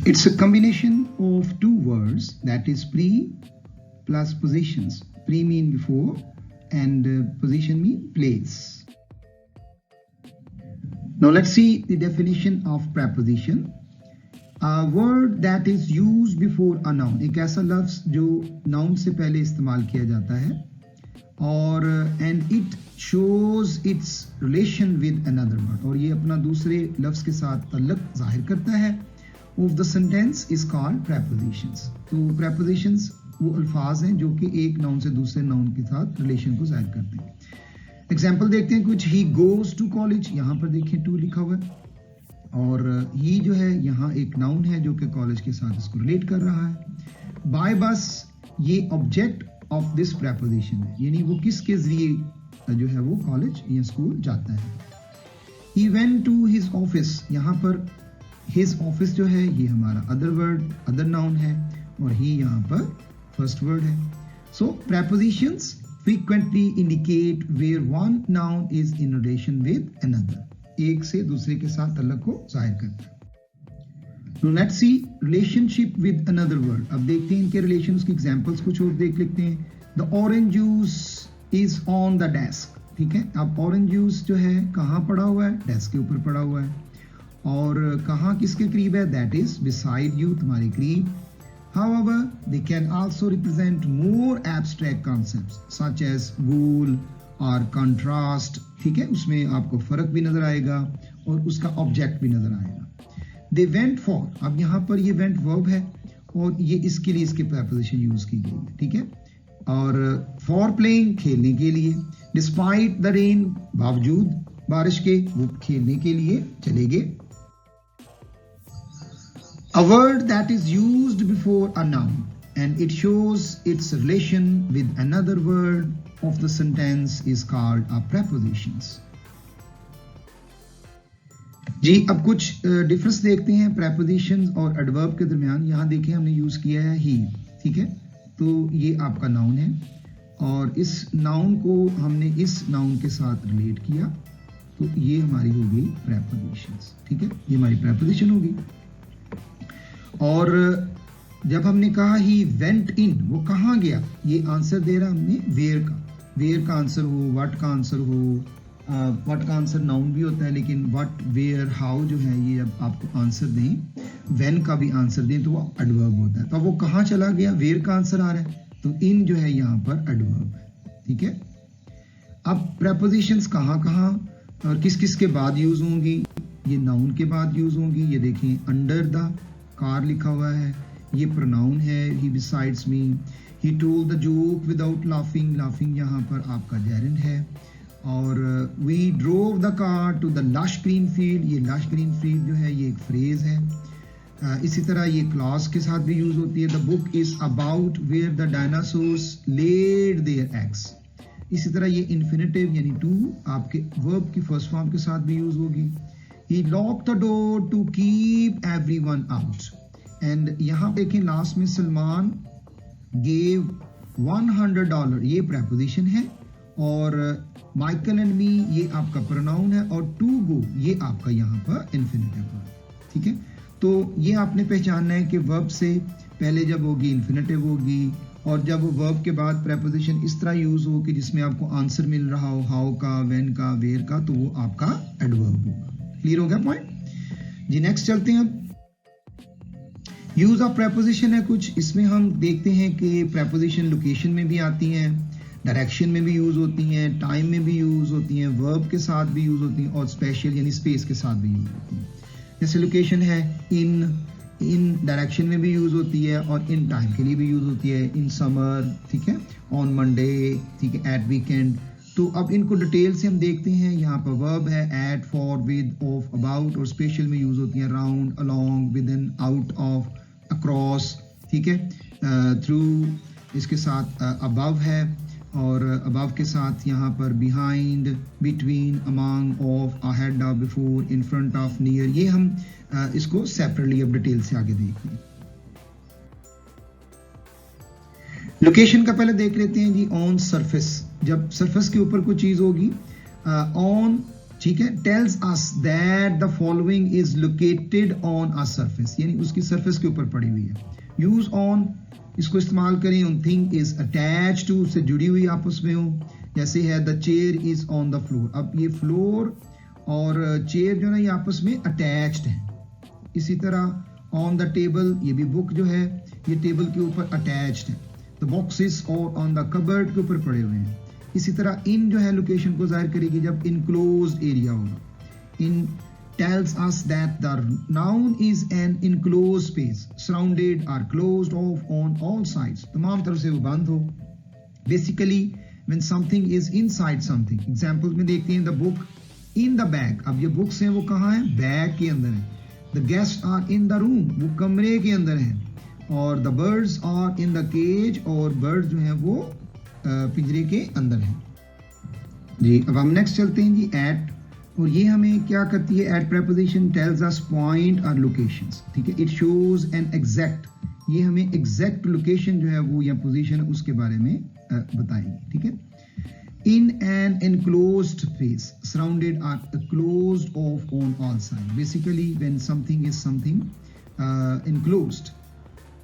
It's a combination of two words, that is pre plus positions. Pre mean before and position mean place. Now let's see the definition of preposition. A word that is used before a noun, एक ऐसा लफ्ज जो noun से पहले इस्तेमाल किया जाता है और and it shows its relation with another word, और ये अपना दूसरे लफ्ज के साथ ताल्लुक जाहिर करता है, of the sentence is called prepositions. तो prepositions वो अल्फाज हैं जो कि एक नाउन से दूसरे नाउन के साथ रिलेशन को जाहिर करते हैं। एग्जाम्पल देखते हैं कुछ। ही गोज टू कॉलेज, यहाँ पर देखिए टू लिखा हुआ है और ही जो है यहाँ एक नाउन है जो कि कॉलेज के साथ इसको रिलेट कर रहा है। बाय बस ये ऑब्जेक्ट ऑफ दिस प्रेपोजिशन है, यानी वो किसके जरिए जो है वो कॉलेज या स्कूल जाता है। He went to his office, यहाँ पर हिज ऑफिस जो है ये हमारा अदर वर्ड अदर नाउन है और ही यहाँ पर फर्स्ट वर्ड है। सो prepositions frequently indicate where one noun is in relation with another, एक से दूसरे के साथ ताल्लुक को जाहिर करता है। Now let's see relationship with another word. अब देखते हैं इनके relations की examples कुछ और देख लेते हैं। The orange juice is on the desk, ठीक है। अब orange juice जो है कहाँ पड़ा हुआ है, डेस्क के ऊपर पड़ा हुआ है और कहाँ किसके करीब है, that is beside you, तुम्हारे करीब। However, they can also represent more abstract concepts such as goal or contrast, ठीक है, उसमें आपको फर्क भी नजर आएगा और उसका ऑब्जेक्ट भी नजर आएगा। They went for, अब यहाँ पर ये went verb है और ये इसके लिए इसके preposition यूज की गई है, ठीक है। और for playing खेलने के लिए, despite the rain बावजूद बारिश के वो खेलने के लिए चले गए। A word that is used before a noun and it shows its relation with another word of the sentence is called a prepositions. जी अब कुछ डिफरेंस देखते हैं prepositions और adverb के दरमियान। यहाँ देखिए हमने यूज किया है he, ठीक है, तो ये आपका नाउन है और इस नाउन को हमने इस नाउन के साथ रिलेट किया तो ये हमारी हो गई prepositions, ठीक है, ये हमारी preposition होगी। और जब हमने कहा ही वेंट इन, वो कहाँ गया, ये आंसर दे रहा हमने वेयर का आंसर हो, व्हाट का आंसर हो। व्हाट का आंसर नाउन भी होता है लेकिन व्हाट वेयर हाउ जो है ये जब आपको आंसर दें, व्हेन का भी आंसर दें तो वो एडवर्ब होता है। तो वो कहाँ चला गया, वेयर का आंसर आ रहा है तो इन जो है यहाँ पर एडवर्ब है, ठीक है। अब प्रेपोजिशंस कहाँ और किस किस के बाद यूज होंगी, ये नाउन के बाद यूज होंगी। ये देखिए अंडर द कार लिखा हुआ है, ये प्रोनाउन है। He besides me, he told the joke without laughing, laughing यहाँ पर आपका जेरेंड है। और we drove the car to the lush green field, ये लश ग्रीन फील्ड जो है ये एक फ्रेज है। इसी तरह ये क्लॉज के साथ भी यूज होती है। The book is about where the dinosaurs laid their eggs. इसी तरह ये इन्फिनिटिव यानी टू आपके वर्ब की फर्स्ट फॉर्म के साथ भी यूज होगी। He locked the door to keep everyone out. And यहाँ देखें लास्ट में सलमान gave $100, ये preposition है और माइकल एंड मी ये आपका प्रोनाउन है और टू गो ये आपका यहाँ पर इन्फिनिटिव है, ठीक है। तो ये आपने पहचानना है कि वर्ब से पहले जब होगी इन्फिनिटिव होगी और जब वर्ब के बाद preposition इस तरह यूज हो कि जिसमें आपको आंसर मिल रहा हो हाउ का, व्हेन का, वेयर का, तो वो आपका एडवर्ब होगा। क्लियर हो गया पॉइंट जी। नेक्स्ट चलते हैं। अब यूज ऑफ प्रेपोजिशन है कुछ, इसमें हम देखते हैं कि प्रेपोजिशन लोकेशन में भी आती हैं, डायरेक्शन में भी यूज होती हैं, टाइम में भी यूज होती हैं, वर्ब के साथ भी यूज होती हैं और स्पेशल यानी स्पेस के साथ भी यूज होती हैं। जैसे लोकेशन है इन डायरेक्शन में भी यूज होती है और इन टाइम के लिए भी यूज होती है। इन समर, ठीक है, ऑन मंडे, ठीक है, एट वीकेंड। तो अब इनको डिटेल से हम देखते हैं। यहाँ पर वर्ब है at, for, with, of, about और स्पेशल में यूज होती है round, along, with in, out of, across, ठीक है, थ्रू इसके साथ अबव है और अबव के साथ यहाँ पर behind, between, among, of, ahead of, before, in front of, near. ये हम इसको सेपरेटली अब डिटेल से आगे देखेंगे। लोकेशन का पहले देख लेते हैं जी। ऑन सरफेस, जब सरफेस के ऊपर कोई चीज होगी, ऑन ठीक है, tells us that the following is located on a surface, यानी उसकी सरफेस के ऊपर पड़ी हुई है। यूज ऑन, इसको इस्तेमाल करें on thing is attach to, से जुड़ी हुई आपस में हो, जैसे है the chair is on the floor. अब ये फ्लोर और चेयर जो है ये आपस में अटैच्ड है। इसी तरह ऑन द टेबल, ये भी बुक जो है ये टेबल के ऊपर अटैच्ड है। द बॉक्सेस और ऑन द कबर्ड के ऊपर पड़े हुए हैं। इसी तरह इन जो है लोकेशन को जाहिर करेगी जब इनक्लोज्ड एरिया होगा। इन tells us that the noun is an enclosed space surrounded or closed off on all sides, तमाम तरफ से वो बंद हो। Basically when something is inside something, examples में देखते हैं the book in the bag, अब ये books हैं वो कहाँ हैं, बैग के अंदर है। The guests are in the room, वो कमरे के अंदर हैं। और the birds are in the cage, और birds जो हैं वो पिंजरे के अंदर हैं। जी अब हम नेक्स्ट चलते हैं जी at, और ये हमें क्या करती है, at preposition tells us point और लोकेशंस, ठीक है। इट शोज एन एग्जैक्ट, ये हमें एग्जैक्ट लोकेशन जो है वो या पोजीशन उसके बारे में बताएगी, ठीक है। In an enclosed space surrounded or closed off on all side, basically when something is something enclosed,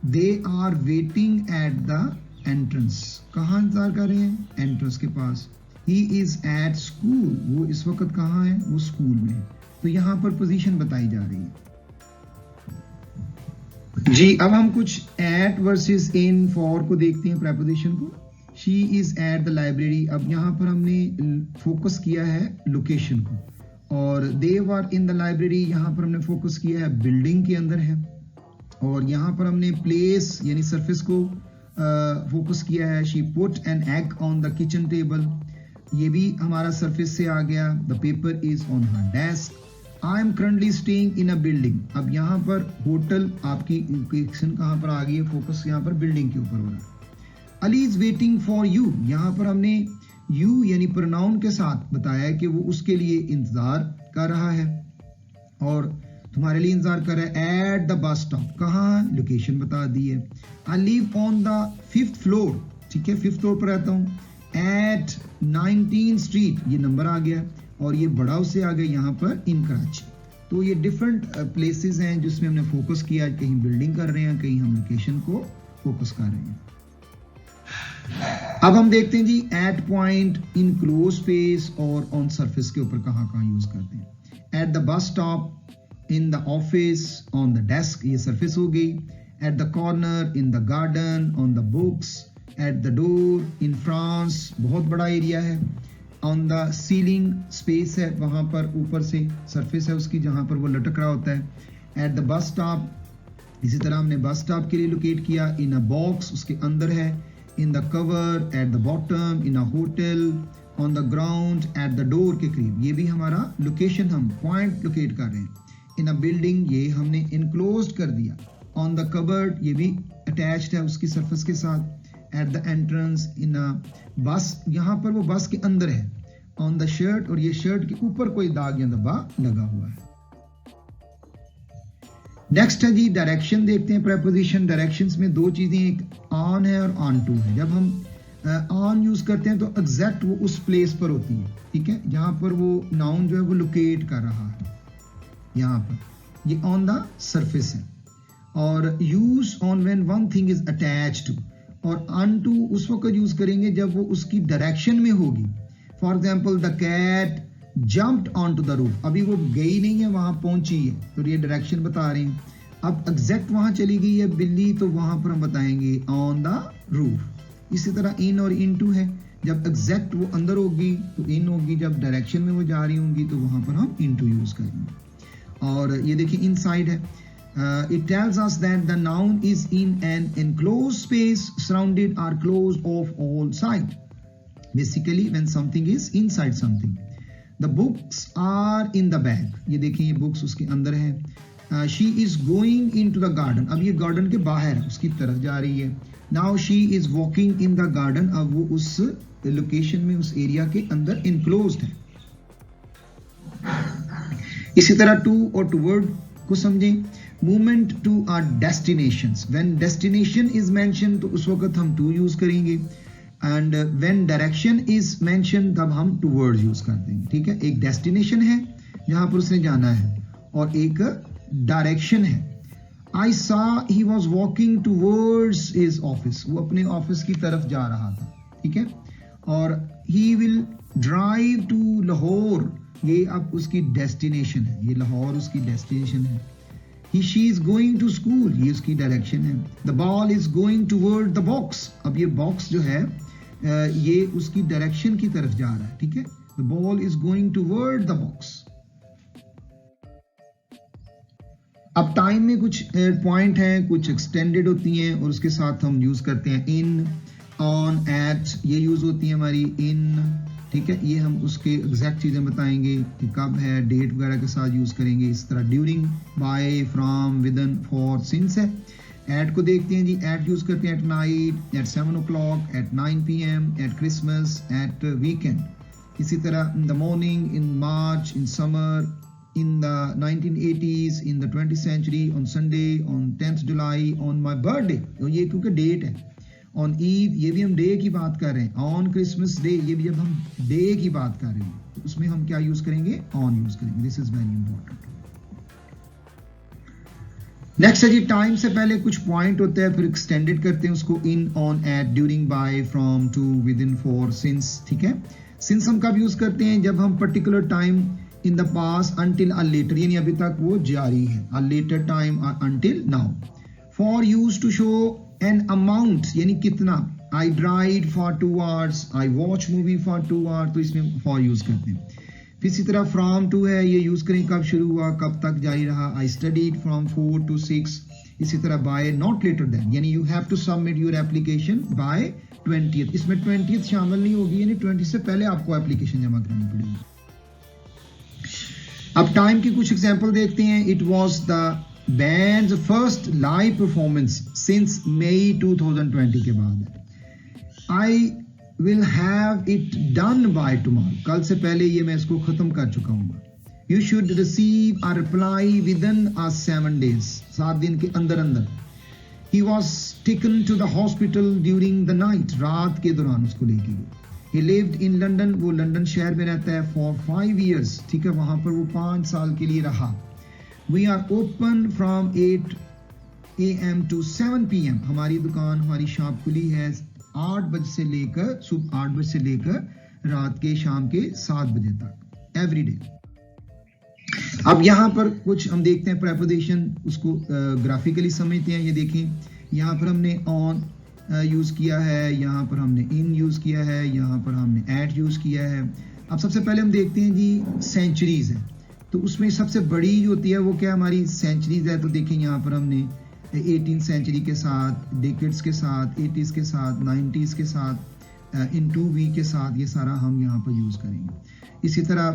they are waiting at the entrance, कहाँ इंतजार कर रहे हैं, एंट्रेंस के पास। He is at school, वो इस वक्त कहाँ है, वो स्कूल में है। तो यहाँ पर पोजीशन बताई जा रही है जी। अब हम कुछ at वर्सेस in for को देखते हैं, प्रेपोजिशन को। She is at the library, अब यहाँ पर हमने फोकस किया है लोकेशन को, और they were in the library, यहाँ पर हमने फोकस किया है बिल्डिंग के अंदर है, और यहाँ पर हमने प्लेस यानी सरफेस को फोकस किया है। She put an egg on the kitchen table, ये भी हमारा सरफेस से आ गया। The paper is on her desk. I am currently staying in a building, अब यहाँ पर होटल आपकी लोकेशन कहाँ पर आ गई है, फोकस यहाँ पर बिल्डिंग के ऊपर हो रहा है। Ali is waiting for you, यहाँ पर हमने यू यानी प्रोनाउन के साथ बताया कि वो उसके लिए इंतजार कर रहा है, और तुम्हारे लिए इंतजार कर रहा है एट द बस स्टॉप, कहाँ, लोकेशन बता दी है। I live on the 5th floor, ठीक है, 5th फ्लोर पर रहता हूँ। एट 19 स्ट्रीट, ये नंबर आ गया, और ये बड़ा उससे आ गया यहाँ पर इन कराची। तो ये डिफरेंट प्लेसेस हैं जिसमें हमने फोकस किया, कहीं बिल्डिंग कर रहे हैं, कहीं हम लोकेशन को फोकस कर रहे हैं। अब हम देखते हैं जी eight point, in close space और ऑन सरफेस के ऊपर कहाँ कहाँ यूज करते हैं। At the bus stop, in the office, on the desk, ये सरफेस हो गई। At the corner, in the garden, on the books, at the door, in France, बहुत बड़ा एरिया है। ऑन द सीलिंग, स्पेस है वहाँ पर ऊपर से सरफेस है उसकी जहाँ पर वो लटक रहा होता है। एट द बस स्टॉप, इसी तरह हमने बस स्टॉप के लिए लोकेट किया। इन अ बॉक्स, उसके अंदर है। In the cover, at the bottom, in a hotel, on the ground, at the door के करीब, ये भी हमारा लोकेशन, हम पॉइंट लोकेट कर रहे हैं। इन अ बिल्डिंग, ये हमने इनक्लोज्ड कर दिया। ऑन द कबर्ड, ये भी अटैच्ड है उसकी सरफेस के साथ। एट द एंट्रेंस, इन अ बस, यहाँ पर वो बस के अंदर है। ऑन द शर्ट, और ये शर्ट के ऊपर कोई दाग या धब्बा लगा हुआ है। नेक्स्ट है जी डायरेक्शन, देखते हैं प्रेपोजिशन। डायरेक्शंस में दो चीजें, एक ऑन है और ऑन टू है। जब हम ऑन यूज करते हैं तो एग्जैक्ट वो उस प्लेस पर होती है, ठीक है, जहां पर वो नाउन जो है वो लोकेट कर रहा है। यहाँ पर ये ऑन द सरफेस है। और use on when one thing is attached to, और ऑन टू उस वक्त यूज करेंगे जब वो उसकी डायरेक्शन में होगी। For example the cat jumped onto the roof, अभी वो गई नहीं है, वहां पहुंची है, तो ये डायरेक्शन बता रहे हैं। अब एग्जैक्ट वहां चली गई है बिल्ली, तो वहां पर हम बताएंगे ऑन द रूफ। इसी तरह इन और इन टू है, जब एग्जैक्ट वो अंदर होगी तो इन होगी, जब डायरेक्शन में वो जा रही होंगी तो वहां पर हम इन टू यूज करेंगे। और ये देखिए इनसाइड है। It tells us that the noun is in an enclosed space surrounded or closed off all sides. Basically, when something is inside something. The books are in the bag. ये देखिए ये books उसके अंदर है। She is going into the garden. अब ये garden के बाहर है, उसकी तरफ जा रही है। Now she is walking in the garden. अब वो उस लोकेशन में, उस एरिया के अंदर enclosed है। इसी तरह to और toward को समझें। Movement to or destinations, when destination is mention तो उस वक्त हम टू यूज करेंगे। And when direction is mention तब हम टूवर्ड्स यूज करते हैं, ठीक है। एक डेस्टिनेशन है जहां पर उसने जाना है और एक डायरेक्शन है। I saw he was walking towards his office, वो अपने ऑफिस की तरफ जा रहा था, ठीक है। और he will drive to Lahore, ये अब उसकी डेस्टिनेशन है, ये लाहौर उसकी डेस्टिनेशन है। she is going to school, ये उसकी डायरेक्शन है। the ball is going toward the box, अब ये बॉक्स जो है ये उसकी डायरेक्शन की तरफ जा रहा है, ठीक है। the ball is going toward the box। अब टाइम में कुछ पॉइंट हैं, कुछ एक्सटेंडेड होती हैं और उसके साथ हम यूज करते हैं इन, ऑन, एट, ये यूज होती है हमारी इन, ठीक है। ये हम उसके एग्जैक्ट चीजें बताएंगे कि कब है, डेट वगैरह के साथ यूज करेंगे। इस तरह during, by, from, within, for, since है। एट को देखते हैं जी, एट यूज करते हैं at night, at 7 o'clock, at 9 PM, at Christmas, at weekend. इसी तरह in the morning, in March, in summer, in the 1980s, in the 20th century, on Sunday, on 10th July, on my birthday, तो ये क्योंकि date है। on Eid, ये भी हम day की बात कर रहे हैं। on क्रिसमस डे, ये भी जब हम डे की बात कर रहे हैं तो उसमें हम क्या यूज करेंगे, on यूज करेंगे। This is very important. Next है जी, टाइम से पहले कुछ पॉइंट होता है, फिर एक्सटेंडेड करते हैं उसको in, on, at, during, by, from, to, with in, for, since, ठीक है। सिंस हम कब यूज करते हैं, जब हम particular time in the past until a later, यानी अभी तक वो जारी है, a later time until now। for used to show an amount, यानी कितना। I tried for 2 hours, I watched movie for 2 hours, तो इसमें for यूज करते हैं। फिर इसी तरह from to है, ये यूज करें कब शुरू हुआ, कब तक जारी रहा। I studied from 4 to 6। इसी तरह by, not later than, यानी you have to submit your application by 20th, इसमें 20th शामिल नहीं होगी, यानी 20 से पहले आपको एप्लीकेशन जमा करनी पड़ेगी। अब टाइम की कुछ एग्जांपल देखते हैं। It was the band's first live performance since May 2020 के बाद। I will have it done by tomorrow, कल से पहले ये मैं इसको खत्म कर चुका हूँ। You should receive a reply within 7 days, 7 दिन के अंदर अंदर। He was taken to the hospital during the night, रात के दौरान उसको लेके गए। He lived in London, वो लंदन शहर में रहता है, for 5 years, ठीक है, वहां पर वो 5 साल के लिए रहा। We are open from 8 AM to 7 PM, हमारी दुकान, हमारी शॉप खुली है 8 बजे से लेकर, सुबह 8 बजे से लेकर रात के शाम के 7 बजे तक, एवरी डे। अब यहाँ पर कुछ हम देखते हैं प्रेपोजिशन, उसको ग्राफिकली समझते हैं। ये देखें, यहाँ पर हमने ऑन यूज किया है, यहाँ पर हमने इन यूज किया है, यहाँ पर हमने एट यूज किया है। अब सबसे पहले हम देखते हैं जी सेंचुरीज है, तो उसमें सबसे बड़ी जो होती है वो क्या हमारी सेंचुरीज है। तो देखें यहाँ पर हमने 18th सेंचुरी के साथ, डेकेड्स के साथ, 80s के साथ, 90s के साथ, इन 2V के साथ, ये सारा हम यहाँ पर यूज करेंगे। इसी तरह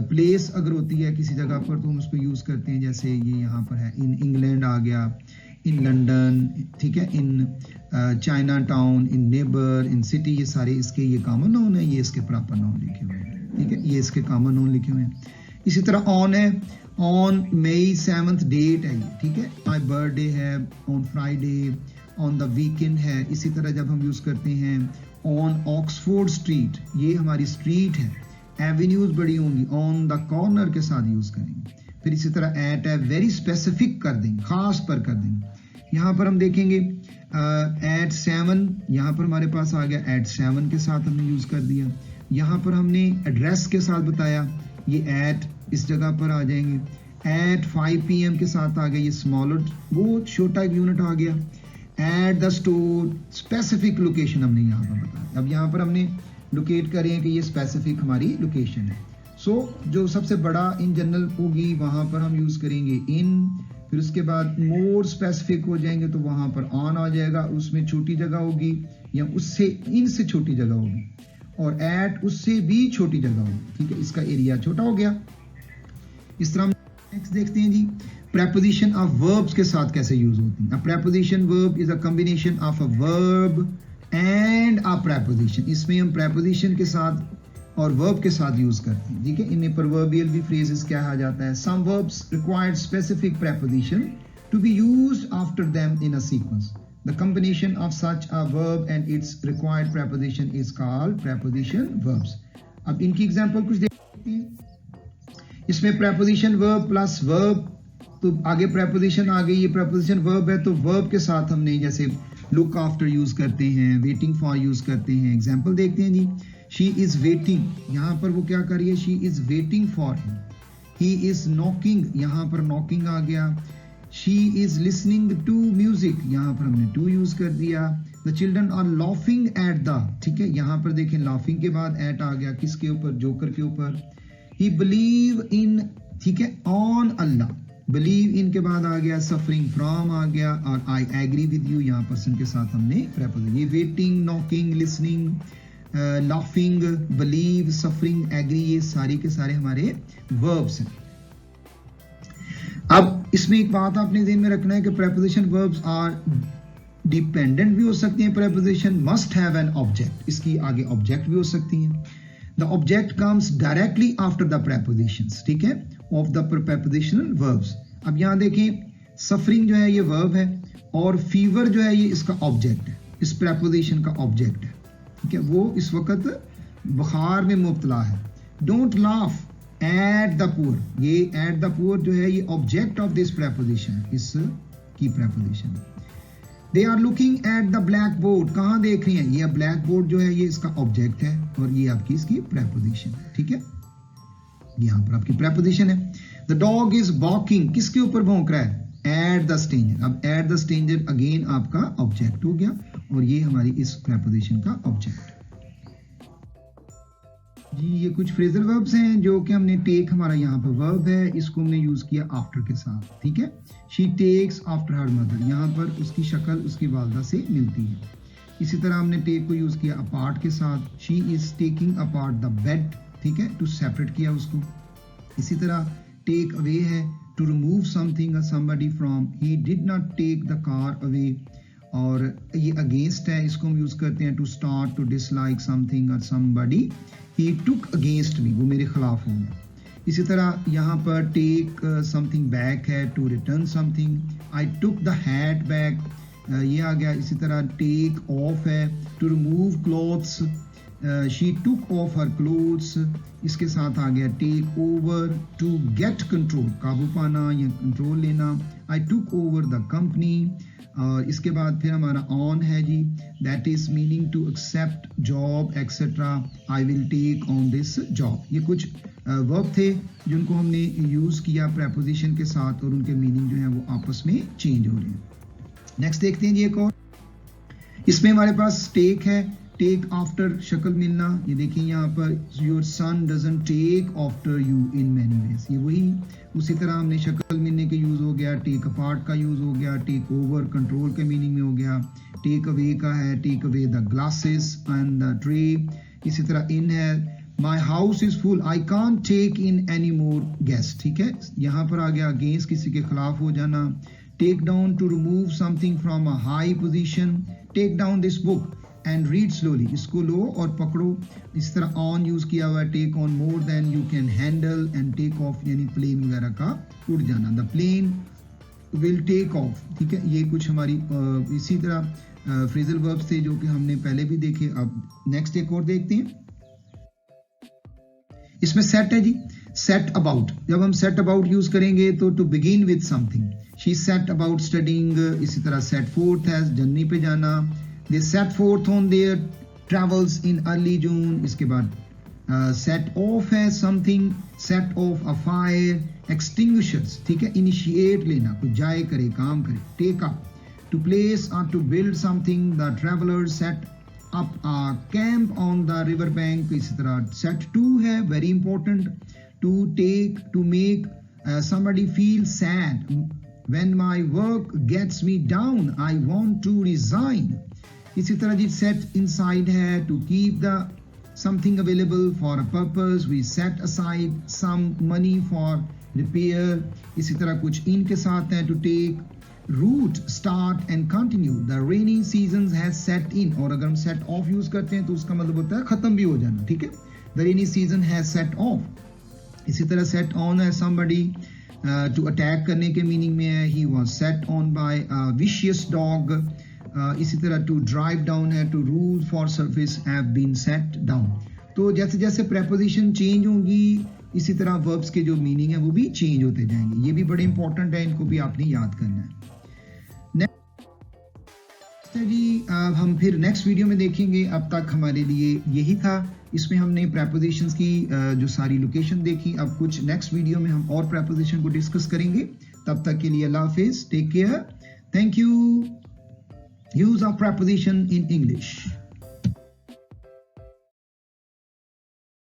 प्लेस अगर होती है किसी जगह पर तो हम उसको यूज करते हैं, जैसे ये यहाँ पर है, इन इंग्लैंड आ गया, इन लंदन, ठीक है, in China town, in neighbour, in city, ये सारे इसके ये कॉमन नाउन है, ये इसके प्रॉपर नाउन लिखे हुए हैं, ठीक है, ये इसके कॉमन नाउन लिखे हुए हैं। इसी तरह ऑन है, ऑन मई 7th डेट है ये, ठीक है। माई बर्थडे है, on Friday, on the weekend है। इसी तरह जब हम यूज करते हैं ऑन ऑक्सफोर्ड स्ट्रीट, ये हमारी स्ट्रीट है, एवेन्यूज बड़ी होंगी, ऑन द कॉर्नर के साथ यूज करेंगे। फिर इसी तरह एट है, वेरी स्पेसिफिक कर देंगे, खास पर कर देंगे। यहाँ पर हम देखेंगे एट 7, यहाँ पर हमारे पास आ गया एट 7 के साथ हमने यूज कर दिया। यहाँ पर हमने एड्रेस के साथ बताया, ये एट इस जगह पर आ जाएंगे। एट 5 PM के साथ आ गया, ये स्मॉलर, वो छोटा एक यूनिट आ गया। At the store, specific location हमने यहाँ पर बताया। अब यहाँ पर हमने लोकेट करें कि ये स्पेसिफिक हमारी लोकेशन है। सो जो सबसे बड़ा इन जनरल होगी वहां पर हम यूज करेंगे इन, फिर उसके बाद मोर स्पेसिफिक हो जाएंगे तो वहां पर ऑन आ जाएगा, उसमें छोटी जगह होगी या उससे इनसे छोटी जगह होगी, और एट उससे भी छोटी जगह होगी, ठीक है, इसका एरिया छोटा हो गया। इस तरह नेक्स्ट देखते हैं जी, प्रेपोजिशन ऑफ वर्ब्स के साथ कैसे यूज होती है। Preposition verb is a combination of a verb and a preposition, इसमें हम प्रेपोजिशन के साथ और वर्ब के साथ यूज करते हैं, ठीक है। इन्हें प्रोवर्बियल भी फ्रेजेस क्या कहा जाता है। Some verbs required specific preposition to be used after them in a sequence, The combination of such a verb and its required preposition is called preposition verbs. अब इनकी एग्जांपल कुछ देखते हैं. इसमें preposition verb plus verb, तो आगे preposition आ गई, ये preposition verb है, तो verb के साथ हमने जैसे look after यूज करते हैं, waiting for यूज करते हैं. एग्जांपल देखते हैं जी. She is waiting, यहाँ पर वो क्या कर रही है? She is waiting for him. He is knocking, यहाँ पर knocking आ गया. She is listening to music, यहाँ पर हमने to यूज कर दिया. The children are laughing at the, ठीक है, यहाँ पर देखें laughing के बाद at आ गया, किसके ऊपर? जोकर के ऊपर. He believe in, ठीक है, on Allah. Believe in के बाद आ गया suffering from आ गया, और I agree with you यहाँ person के साथ हमने preposition. ये waiting, knocking, listening, laughing, believe, suffering, agree, ये सारी के सारे हमारे verbs हैं. अब इसमें एक बात आपने ध्यान में रखना है कि preposition verbs आर डिपेंडेंट भी हो सकती हैं. preposition must have an object, इसकी आगे object भी हो सकती हैं. The object comes directly after the prepositions, ठीक है, of the prepositional verbs. अब यहाँ देखें suffering जो है ये verb है, और fever जो है ये इसका object है, इस preposition का object है, ठीक है, वो इस वक्त बुखार में मुब्तला है. Don't laugh at the poor, ये at the poor जो है ये object of this preposition, इस की preposition. They are looking at the blackboard, कहाँ देख रही हैं? ये blackboard जो है ये इसका object है, और ये आपकी इसकी preposition है, ठीक है, यहाँ पर आपकी preposition है. The dog is barking, किसके ऊपर भौंक रहा है? At the stranger. अब at the stranger again आपका object हो गया, और ये हमारी इस preposition का object. जी ये कुछ फ्रेजल वर्ब्स हैं जो कि हमने टेक, हमारा यहाँ पर वर्ब है, इसको हमने यूज किया आफ्टर के साथ, ठीक है. She takes after her mother, यहाँ पर उसकी शक्ल उसकी वालदा से मिलती है. इसी तरह हमने टेक को यूज किया अपार्ट के साथ. She is taking apart the bed, ठीक है, टू सेपरेट किया उसको. इसी तरह टेक अवे है, to remove something somebody from. He did not take the car away, और ये अगेंस्ट है, इसको हम यूज करते हैं to start to dislike something और somebody. He took against me, वो मेरे खिलाफ हो गया. इसी तरह यहाँ पर take something back है, to return something. I took the hat back, ये आ गया. इसी तरह take off है, to remove clothes. She took off her clothes, इसके साथ आ गया take over, to get control, काबू पाना या कंट्रोल लेना. I took over the company. और इसके बाद फिर हमारा ऑन है जी, that is meaning to accept job etcetera. I will take on this job. ये कुछ वर्ब थे जिनको हमने यूज किया प्रेपोजिशन के साथ, और उनके मीनिंग जो है वो आपस में चेंज हो रहे हैं. नेक्स्ट देखते हैं जी एक और. इसमें हमारे पास टेक है, टेक आफ्टर शक्ल मिलना. ये देखिए यहाँ पर your son doesn't take after you in many ways, ये वही. उसी तरह हमने शक्ल मिलने के यूज हो गया, टेक अपार्ट का यूज हो गया, टेक ओवर कंट्रोल के मीनिंग में हो गया. टेक अवे का है, take away the glasses and the tray. इसी तरह इन है, my house is full, I can't take in any more guest, ठीक है, यहाँ पर आ गया अगेंस्ट, किसी के खिलाफ हो जाना. Take down, to remove something from a high position. Take down this book and read slowly, इसको लो और पकड़ो. इस तरह ऑन यूज किया हुआ है, take on more than you can handle. And take off यानी प्लेन वगैरह का उड़ जाना, the plane will take off, ठीक है. ये कुछ हमारी इसी तरह फ्रेजल वर्ब्स थे जो कि हमने पहले भी देखे. अब नेक्स्ट एक और देखते हैं. इसमें सेट है जी, सेट अबाउट. जब हम सेट अबाउट यूज करेंगे तो to begin with something. She set about studying. इसी तरह सेट फोर्थ है, जर्नी पे जाना. They set forth on their travels in early June. इसके बाद set off है something, set off a fire. Extinguishers, ठीक है, initiate लेना, कुछ जाए करे, काम करे. Take up, to place or to build something. The travelers set up a camp on the river bank. इसी तरह set to है, very important, to take, to make somebody feel sad. When my work gets me down, I want to resign. इसी तरह जी set inside है, to keep the something available for a purpose. We set aside some money for repair. इसी तरह कुछ in के साथ है, to take, root, start and continue. The rainy seasons has set in. और अगर हम set off यूज करते हैं तो उसका मतलब होता है खत्म भी हो जाना, ठीक है. The rainy season has set off. इसी तरह set on है, somebody to attack करने के मीनिंग में है. He was set on by a vicious dog. इसी तरह टू ड्राइव डाउन है, to rule for service have been set down. तो जैसे जैसे प्रेपोजिशन चेंज होंगी इसी तरह वर्ब्स के जो मीनिंग है वो भी चेंज होते जाएंगे। ये भी बड़े इंपॉर्टेंट है, इनको भी आपने याद करना है। नेक्स्ट है जी, हम फिर नेक्स्ट वीडियो में देखेंगे। अब तक हमारे लिए यही था, इसमें हमने प्रेपोजिशंस की जो सारी लोकेशन देखी। अब कुछ नेक्स्ट वीडियो में हम और प्रेपोजिशन को डिस्कस करेंगे। तब तक के लिए अल्लाह हाफिज, take care, thank you. Use of preposition in English.